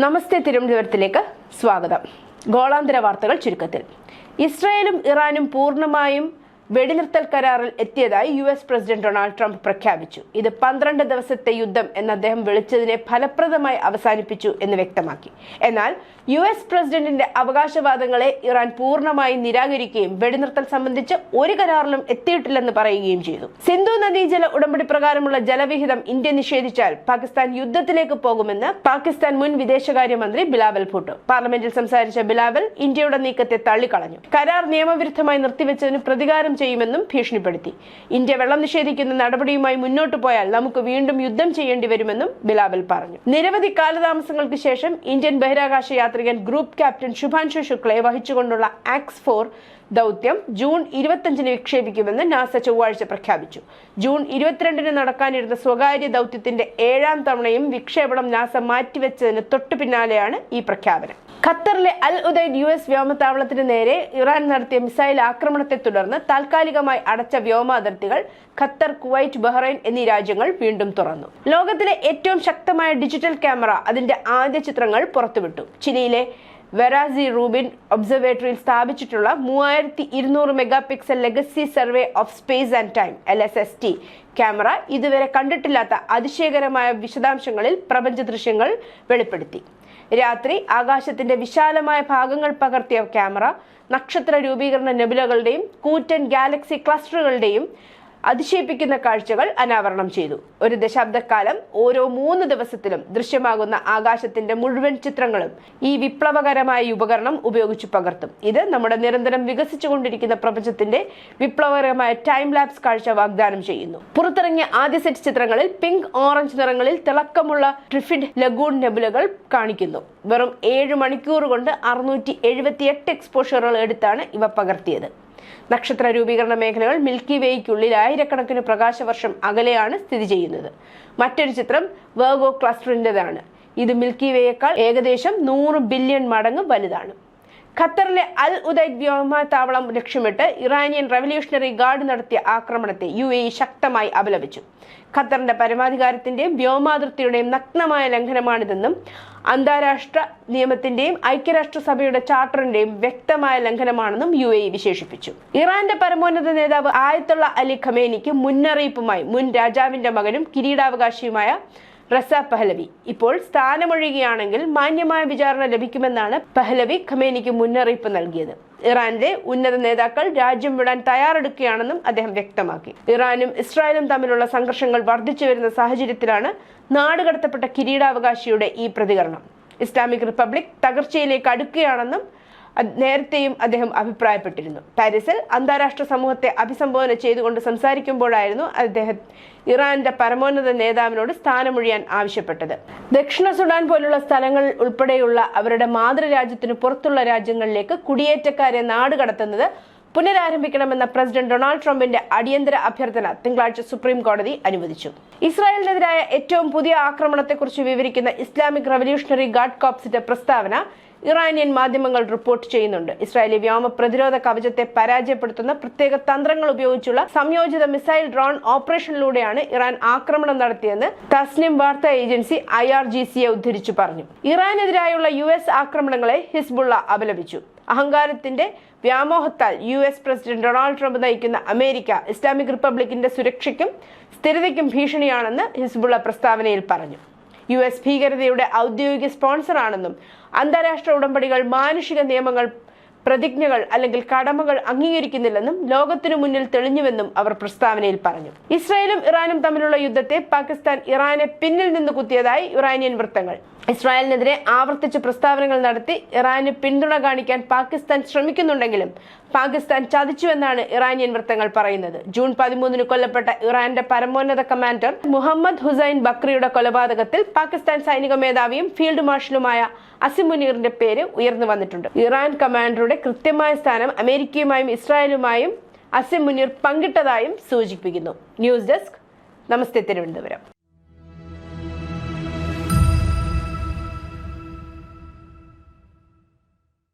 നമസ്തേ തിരുവനന്തപുരത്തിലേക്ക് സ്വാഗതം. ഗോളാന്തര വാർത്തകൾ ചുരുക്കത്തിൽ. ഇസ്രായേലും ഇറാനും പൂർണ്ണമായും വെടിനിർത്തൽ കരാറിൽ എത്തിയതായി US പ്രസിഡന്റ് ഡൊണാൾഡ് ട്രംപ് പ്രഖ്യാപിച്ചു. ഇത് 12 ദിവസത്തെ യുദ്ധം എന്ന് അദ്ദേഹം വിളിച്ചതിനെ ഫലപ്രദമായി അവസാനിപ്പിച്ചു എന്ന് വ്യക്തമാക്കി. എന്നാൽ US പ്രസിഡന്റിന്റെ അവകാശവാദങ്ങളെ ഇറാൻ പൂർണ്ണമായി നിരാകരിക്കുകയും വെടിനിർത്തൽ സംബന്ധിച്ച് ഒരു കരാറിലും എത്തിയിട്ടില്ലെന്ന് പറയുകയും ചെയ്തു. സിന്ധു നദീജല ഉടമ്പടി പ്രകാരമുള്ള ജലവിഹിതം ഇന്ത്യ നിഷേധിച്ചാൽ പാകിസ്ഥാൻ യുദ്ധത്തിലേക്ക് പോകുമെന്ന് പാകിസ്ഥാൻ മുൻ വിദേശകാര്യമന്ത്രി ബിലാവൽ ഭൂട്ടോ. പാർലമെന്റിൽ സംസാരിച്ച ബിലാവൽ ഇന്ത്യയുടെ നീക്കത്തെ തള്ളിക്കളഞ്ഞു. കരാർ നിയമവിരുദ്ധമായി നിർത്തിവെച്ചതിന് പ്രതികാരം ചെയ്യുമെന്നും ഭീഷണിപ്പെടുത്തി. ഇന്ത്യ വെള്ളം നിഷേധിക്കുന്ന നടപടിയുമായി മുന്നോട്ടു പോയാൽ നമുക്ക് വീണ്ടും യുദ്ധം ചെയ്യേണ്ടി വരുമെന്നും ബിലാവൽ പറഞ്ഞു. നിരവധി കാലതാമസങ്ങൾക്ക് ശേഷം ഇന്ത്യൻ ബഹിരാകാശ യാത്രികൻ ഗ്രൂപ്പ് ക്യാപ്റ്റൻ ശുഭാൻഷു ശുക്ലയെ വഹിച്ചുകൊണ്ടുള്ള ആക്സ്-4 ദൗത്യം ജൂൺ 25-ന് വിക്ഷേപിക്കുമെന്ന് നാസ ചൊവ്വാഴ്ച പ്രഖ്യാപിച്ചു. ജൂൺ 22-ന് നടക്കാനിരുന്ന സ്വകാര്യ ദൗത്യത്തിന്റെ 7ാം തവണയും വിക്ഷേപണം നാസ മാറ്റിവെച്ചതിന് തൊട്ടു പിന്നാലെയാണ് ഈ പ്രഖ്യാപനം. ഖത്തറിലെ അൽ ഉദൈദ് US വ്യോമത്താവളത്തിന് നേരെ ഇറാൻ നടത്തിയ മിസൈൽ ആക്രമണത്തെ തുടർന്ന് താൽക്കാലികമായി അടച്ച വ്യോമാതിർത്തികൾ ഖത്തർ, കുവൈറ്റ്, ബഹ്റൈൻ എന്നീ രാജ്യങ്ങൾ വീണ്ടും തുറന്നു. ലോകത്തിലെ ഏറ്റവും ശക്തമായ ഡിജിറ്റൽ ക്യാമറ അതിന്റെ ആദ്യ ചിത്രങ്ങൾ പുറത്തുവിട്ടു. ചിലിയിലെ വെറാസി റൂബിൻ ഒബ്സർവേറ്ററിയിൽ സ്ഥാപിച്ചിട്ടുള്ള 3200 megapixel legacy survey of space and time LSST camera ഇതുവരെ കണ്ടിട്ടില്ലാത്ത അതിശയകരമായ വിശദാംശങ്ങളിൽ പ്രപഞ്ച ദൃശ്യങ്ങൾ വെളിപ്പെടുത്തി. രാത്രി ആകാശത്തിന്റെ വിശാലമായ ഭാഗങ്ങൾ പകർത്തിയ ക്യാമറ നക്ഷത്ര രൂപീകരണ നെബുലകളുടെയും കൂറ്റൻ ഗാലക്സി ക്ലസ്റ്ററുകളുടെയും അതിശയിപ്പിക്കുന്ന കാഴ്ചകൾ അനാവരണം ചെയ്തു. ഒരു ദശാബ്ദക്കാലം ഓരോ 3 ദിവസത്തിലും ദൃശ്യമാകുന്ന ആകാശത്തിന്റെ മുഴുവൻ ചിത്രങ്ങളും ഈ വിപ്ലവകരമായ ഉപകരണം ഉപയോഗിച്ച് പകർത്തും. ഇത് നമ്മുടെ നിരന്തരം വികസിച്ചുകൊണ്ടിരിക്കുന്ന പ്രപഞ്ചത്തിന്റെ വിപ്ലവകരമായ ടൈം ലാപ്സ് കാഴ്ച വാഗ്ദാനം ചെയ്യുന്നു. പുറത്തിറങ്ങിയ ആദ്യ സെറ്റ് ചിത്രങ്ങളിൽ പിങ്ക്, ഓറഞ്ച് നിറങ്ങളിൽ തിളക്കമുള്ള ട്രിഫിഡ് ലഗൂൺ നെബുലകൾ കാണിക്കുന്നു. വെറും 7 മണിക്കൂർ കൊണ്ട് 678 എക്സ്പോഷറുകൾ എടുത്താണ് ഇവ പകർത്തിയത്. നക്ഷത്ര രൂപീകരണ മേഖലകൾ മിൽക്കി വേയ്ക്കുള്ളിൽ ആയിരക്കണക്കിന് പ്രകാശവർഷം അകലെയാണ് സ്ഥിതി ചെയ്യുന്നത്. മറ്റൊരു ചിത്രം വെർഗോ ക്ലസ്റ്ററിന്റേതാണ്. ഇത് മിൽക്കി വേയേക്കാൾ ഏകദേശം 100 ബില്യൺ മടങ്ങ് വലുതാണ്. ഖത്തറിലെ അൽ ഉദൈദ് വ്യോമത്താവളം ലക്ഷ്യമിട്ട് ഇറാനിയൻ റവല്യൂഷണറി ഗാർഡ് നടത്തിയ ആക്രമണത്തെ UAE ശക്തമായി അപലപിച്ചു. ഖത്തറിന്റെ പരമാധികാരത്തിന്റെയും വ്യോമാതിർത്തിയുടെയും നഗ്നമായ ലംഘനമാണിതെന്നും അന്താരാഷ്ട്ര നിയമത്തിന്റെയും ഐക്യരാഷ്ട്രസഭയുടെ ചാർട്ടറിന്റെയും വ്യക്തമായ ലംഘനമാണെന്നും UAE വിശേഷിപ്പിച്ചു. ഇറാന്റെ പരമോന്നത നേതാവ് ആയത്തുള്ള അലി ഖമേനിക്ക് മുന്നറിയിപ്പുമായി മുൻ രാജാവിന്റെ മകനും കിരീടാവകാശിയുമായ റസ പഹ്ലവി ഇപ്പോൾ സ്ഥാനമൊഴിയുകയാണെങ്കിൽ മാന്യമായ വിചാരണ ലഭിക്കുമെന്നാണ് പഹ്ലവി ഖമേനിക്ക് മുന്നറിയിപ്പ് നൽകിയത്. ഇറാന്റെ ഉന്നത നേതാക്കൾ രാജ്യം വിടാൻ തയ്യാറെടുക്കുകയാണെന്നും അദ്ദേഹം വ്യക്തമാക്കി. ഇറാനും ഇസ്രായേലും തമ്മിലുള്ള സംഘർഷങ്ങൾ വർദ്ധിച്ചു വരുന്ന സാഹചര്യത്തിലാണ് നാടുകടത്തപ്പെട്ട കിരീടാവകാശിയുടെ ഈ പ്രതികരണം. ഇസ്ലാമിക് റിപ്പബ്ലിക് തകർച്ചയിലേക്ക് അടുക്കുകയാണെന്നും നേരത്തെയും അദ്ദേഹം അഭിപ്രായപ്പെട്ടിരുന്നു. പാരീസിൽ അന്താരാഷ്ട്ര സമൂഹത്തെ അഭിസംബോധന ചെയ്തുകൊണ്ട് സംസാരിക്കുമ്പോഴായിരുന്നു അദ്ദേഹം ഇറാന്റെ പരമോന്നത നേതാവിനോട് സ്ഥാനമൊഴിയാൻ ആവശ്യപ്പെട്ടത്. ദക്ഷിണ സുഡാൻ പോലുള്ള സ്ഥലങ്ങൾ ഉൾപ്പെടെയുള്ള അവരുടെ മാതൃരാജ്യത്തിനു പുറത്തുള്ള രാജ്യങ്ങളിലേക്ക് കുടിയേറ്റക്കാരെ നാടുകടത്തുന്നത് പുനരാരംഭിക്കണമെന്ന പ്രസിഡന്റ് ഡൊണാൾഡ് ട്രംപിന്റെ അടിയന്തര അഭ്യർത്ഥന തിങ്കളാഴ്ച സുപ്രീം കോടതി അനുവദിച്ചു. ഇസ്രായേലിനെതിരായ ഏറ്റവും പുതിയ ആക്രമണത്തെക്കുറിച്ച് വിവരിക്കുന്ന ഇസ്ലാമിക് റവല്യൂഷണറി ഗാർഡ് കോർപ്സിന്റെ പ്രസ്താവന ഇറാനിയൻ മാധ്യമങ്ങൾ റിപ്പോർട്ട് ചെയ്യുന്നുണ്ട്. ഇസ്രായേലി വ്യോമ പ്രതിരോധ കവചത്തെ പരാജയപ്പെടുത്തുന്ന പ്രത്യേക തന്ത്രങ്ങൾ ഉപയോഗിച്ചുള്ള സംയോജിത മിസൈൽ ഡ്രോൺ ഓപ്പറേഷനിലൂടെയാണ് ഇറാൻ ആക്രമണം നടത്തിയെന്ന് തസ്നിം വാർത്താ ഏജൻസി IRGCയെ ഉദ്ധരിച്ചു പറഞ്ഞു. ഇറാനെതിരായുള്ള US ആക്രമണങ്ങളെ ഹിസ്ബുള്ള അപലപിച്ചു. അഹങ്കാരത്തിന്റെ വ്യാമോഹത്താൽ US പ്രസിഡന്റ് ഡൊണാൾഡ് ട്രംപ് നയിക്കുന്ന അമേരിക്ക ഇസ്ലാമിക് റിപ്പബ്ലിക്കിന്റെ സുരക്ഷയ്ക്കും സ്ഥിരതയ്ക്കും ഭീഷണിയാണെന്ന് ഹിസ്ബുള്ള പ്രസ്താവനയിൽ പറഞ്ഞു. US ഭീകരതയുടെ ഔദ്യോഗിക സ്പോൺസറാണെന്നും അന്താരാഷ്ട്ര ഉടമ്പടികൾ, മാനുഷിക നിയമങ്ങൾ, പ്രതിജ്ഞകൾ അല്ലെങ്കിൽ കടമകൾ അംഗീകരിക്കുന്നില്ലെന്നും ലോകത്തിനു മുന്നിൽ തെളിഞ്ഞുവെന്നും അവർ പ്രസ്താവനയിൽ പറഞ്ഞു. ഇസ്രായേലും ഇറാനും തമ്മിലുള്ള യുദ്ധത്തെ പാകിസ്ഥാൻ ഇറാനെ പിന്നിൽ നിന്ന് കുത്തിയതായി ഇറാനിയൻ വൃത്തങ്ങൾ. ഇസ്രായേലിനെതിരെ ആവർത്തിച്ച് പ്രസ്താവനകൾ നടത്തി ഇറാന് പിന്തുണ കാണിക്കാൻ പാകിസ്ഥാൻ ശ്രമിക്കുന്നുണ്ടെങ്കിലും പാകിസ്ഥാൻ ചതിച്ചുവെന്നാണ് ഇറാനിയൻ വൃത്തങ്ങൾ പറയുന്നത്. ജൂൺ 13-ന് കൊല്ലപ്പെട്ട ഇറാന്റെ പരമോന്നത കമാൻഡർ മുഹമ്മദ് ഹുസൈൻ ബക്രിയുടെ കൊലപാതകത്തിൽ പാകിസ്ഥാൻ സൈനിക മേധാവിയും ഫീൽഡ് മാർഷലുമായ അസിം മുനീറിന്റെ പേര് ഉയർന്നു വന്നിട്ടുണ്ട്. ഇറാൻ കമാൻഡറുടെ കൃത്യമായ സ്ഥാനം അമേരിക്കയുമായും ഇസ്രായേലുമായും അസിം മുനീർ പങ്കിട്ടതായും സൂചിപ്പിക്കുന്നു. ന്യൂസ് ഡെസ്ക്, നമസ്തേ തിരുവനന്തപുരം.